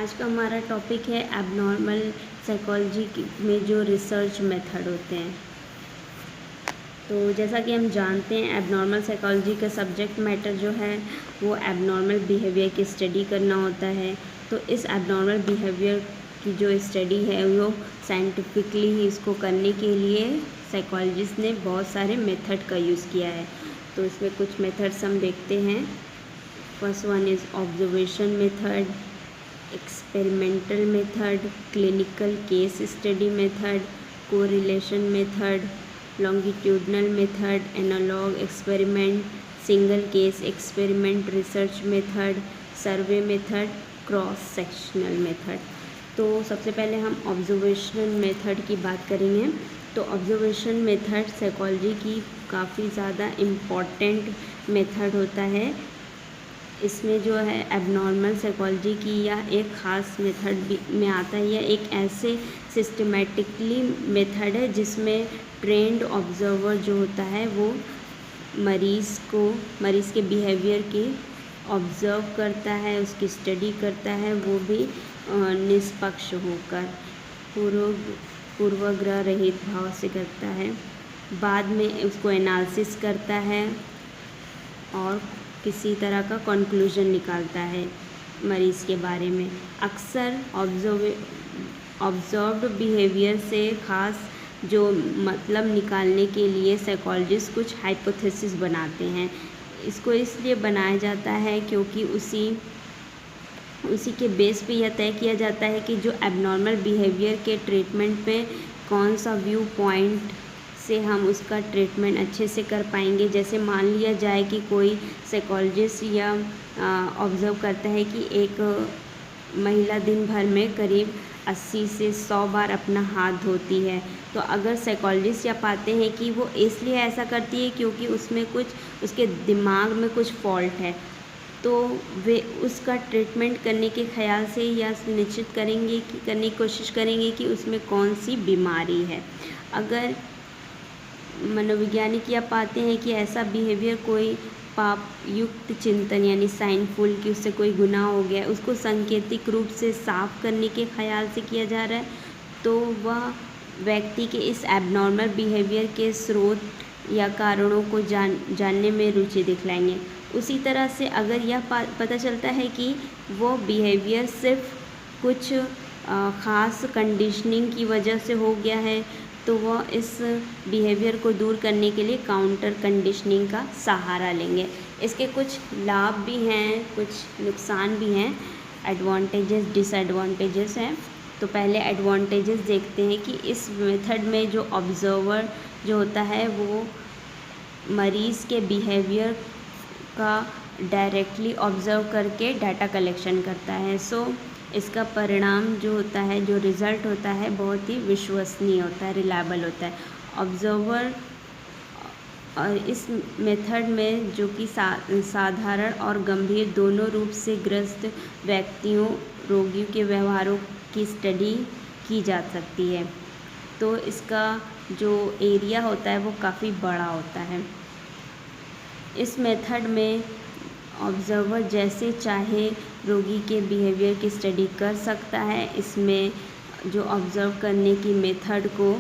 आज का हमारा टॉपिक है एबनॉर्मल साइकोलॉजी में जो रिसर्च मेथड होते हैं। तो जैसा कि हम जानते हैं एबनॉर्मल साइकोलॉजी का सब्जेक्ट मैटर जो है वो एबनॉर्मल बिहेवियर की स्टडी करना होता है। तो इस एबनॉर्मल बिहेवियर की जो स्टडी है वो साइंटिफिकली ही इसको करने के लिए साइकोलॉजिस्ट ने बहुत सारे मेथड का यूज़ किया है। तो इसमें कुछ मेथड्स हम देखते हैं। First one is observation method, experimental method, clinical case study method, correlation method, longitudinal method, analog experiment, single case experiment research method, survey method, cross sectional method. तो सबसे पहले हम ऑब्जर्वेशनल मेथड की बात करेंगे। तो ऑब्जर्वेशन मेथड साइकोलॉजी की काफ़ी ज़्यादा इम्पॉर्टेंट मेथड होता है। इसमें जो है एबनॉर्मल साइकोलॉजी की या एक ख़ास मेथड भी में आता है। यह एक ऐसे सिस्टमेटिकली मेथड है जिसमें ट्रेंड ऑब्जर्वर जो होता है वो मरीज़ के बिहेवियर की ऑब्ज़र्व करता है, उसकी स्टडी करता है, वो भी निष्पक्ष होकर पूर्वाग्रह रहित भाव से करता है। बाद में उसको एनालिसिस करता है और किसी तरह का कंक्लूजन निकालता है मरीज़ के बारे में। अक्सर ऑब्जर्व्ड बिहेवियर से ख़ास जो मतलब निकालने के लिए साइकोलॉजिस्ट कुछ हाइपोथेसिस बनाते हैं। इसको इसलिए बनाया जाता है क्योंकि उसी के बेस पे यह तय किया जाता है कि जो एबनॉर्मल बिहेवियर के ट्रीटमेंट पे कौन सा व्यू पॉइंट से हम उसका ट्रीटमेंट अच्छे से कर पाएंगे। जैसे मान लिया जाए कि कोई साइकोलॉजिस्ट या ऑब्ज़र्व करता है कि एक महिला दिन भर में करीब 80 से 100 बार अपना हाथ धोती है। तो अगर साइकोलॉजिस्ट या पाते हैं कि वो इसलिए ऐसा करती है क्योंकि उसमें कुछ उसके दिमाग में कुछ फॉल्ट है, तो वे उसका ट्रीटमेंट करने के ख़याल से या सुनिश्चित करने की कोशिश करेंगे कि उसमें कौन सी बीमारी है। अगर मनोवैज्ञानिक या पाते हैं कि ऐसा बिहेवियर कोई पाप युक्त चिंतन यानी साइनफुल कि उससे कोई गुनाह हो गया, उसको सांकेतिक रूप से साफ करने के ख्याल से किया जा रहा है, तो वह व्यक्ति के इस एबनॉर्मल बिहेवियर के स्रोत या कारणों को जानने में रुचि दिखलाएंगे। उसी तरह से अगर यह पता चलता है कि वो बिहेवियर सिर्फ कुछ ख़ास कंडीशनिंग की वजह से हो गया है, तो वह इस बिहेवियर को दूर करने के लिए काउंटर कंडीशनिंग का सहारा लेंगे। इसके कुछ लाभ भी हैं, कुछ नुकसान भी हैं, एडवांटेजेस डिसएडवांटेजेस हैं। तो पहले एडवांटेजेस देखते हैं कि इस मेथड में जो ऑब्जर्वर जो होता है वो मरीज़ के बिहेवियर का डायरेक्टली ऑब्ज़र्व करके डाटा कलेक्शन करता है। सो इसका परिणाम जो होता है, जो रिज़ल्ट होता है, बहुत ही विश्वसनीय होता है, रिलायबल होता है। ऑब्ज़र्वर और इस मेथड में जो कि साधारण और गंभीर दोनों रूप से ग्रस्त व्यक्तियों, रोगियों के व्यवहारों की स्टडी की जा सकती है। तो इसका जो एरिया होता है वो काफ़ी बड़ा होता है। इस मेथड में ऑब्ज़र्वर जैसे चाहे रोगी के बिहेवियर की स्टडी कर सकता है। इसमें जो ऑब्ज़र्व करने की मेथड को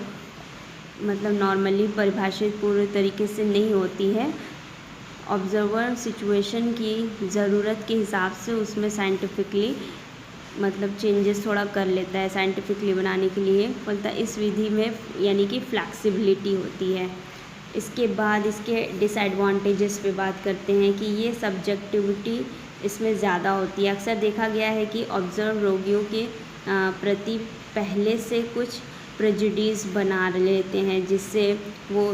मतलब नॉर्मली परिभाषित पूरे तरीके से नहीं होती है। ऑब्ज़र्वर सिचुएशन की ज़रूरत के हिसाब से उसमें साइंटिफिकली मतलब चेंजेस थोड़ा कर लेता है, साइंटिफिकली बनाने के लिए बोलता है। इस विधि में यानी कि फ्लैक्सिबिलिटी होती है। इसके बाद इसके डिसएडवांटेजेस पे बात करते हैं कि ये सब्जेक्टिविटी इसमें ज़्यादा होती है। अक्सर देखा गया है कि ऑब्ज़र्व रोगियों के प्रति पहले से कुछ प्रेजुडिस बना लेते हैं, जिससे वो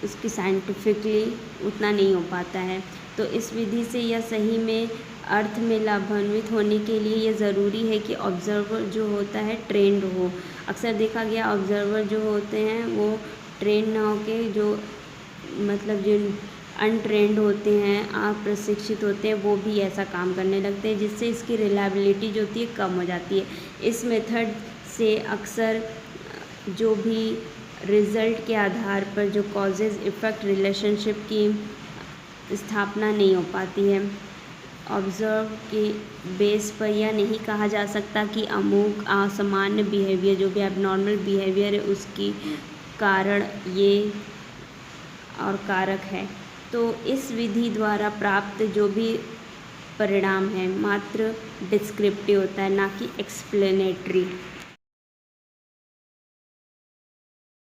उसकी साइंटिफिकली उतना नहीं हो पाता है। तो इस विधि से यह सही में अर्थ में लाभान्वित होने के लिए ये ज़रूरी है कि ऑब्ज़र्वर जो होता है ट्रेंड हो। अक्सर देखा गया ऑब्ज़र्वर जो होते हैं वो ट्रेंड ना होके जो मतलब जो अनट्रेंड होते हैं, अप्रशिक्षित होते हैं, वो भी ऐसा काम करने लगते हैं, जिससे इसकी रिलायबिलिटी जो होती है कम हो जाती है। इस मेथड से अक्सर जो भी रिज़ल्ट के आधार पर जो कॉजेज़ इफ़ेक्ट रिलेशनशिप की स्थापना नहीं हो पाती है। ऑब्जर्व के बेस पर यह नहीं कहा जा सकता कि अमुक असामान्य बिहेवियर, जो भी एबनॉर्मल बिहेवियर है, उसकी कारण ये और कारक है। तो इस विधि द्वारा प्राप्त जो भी परिणाम है मात्र डिस्क्रिप्टिव होता है, ना कि एक्सप्लेनेटरी।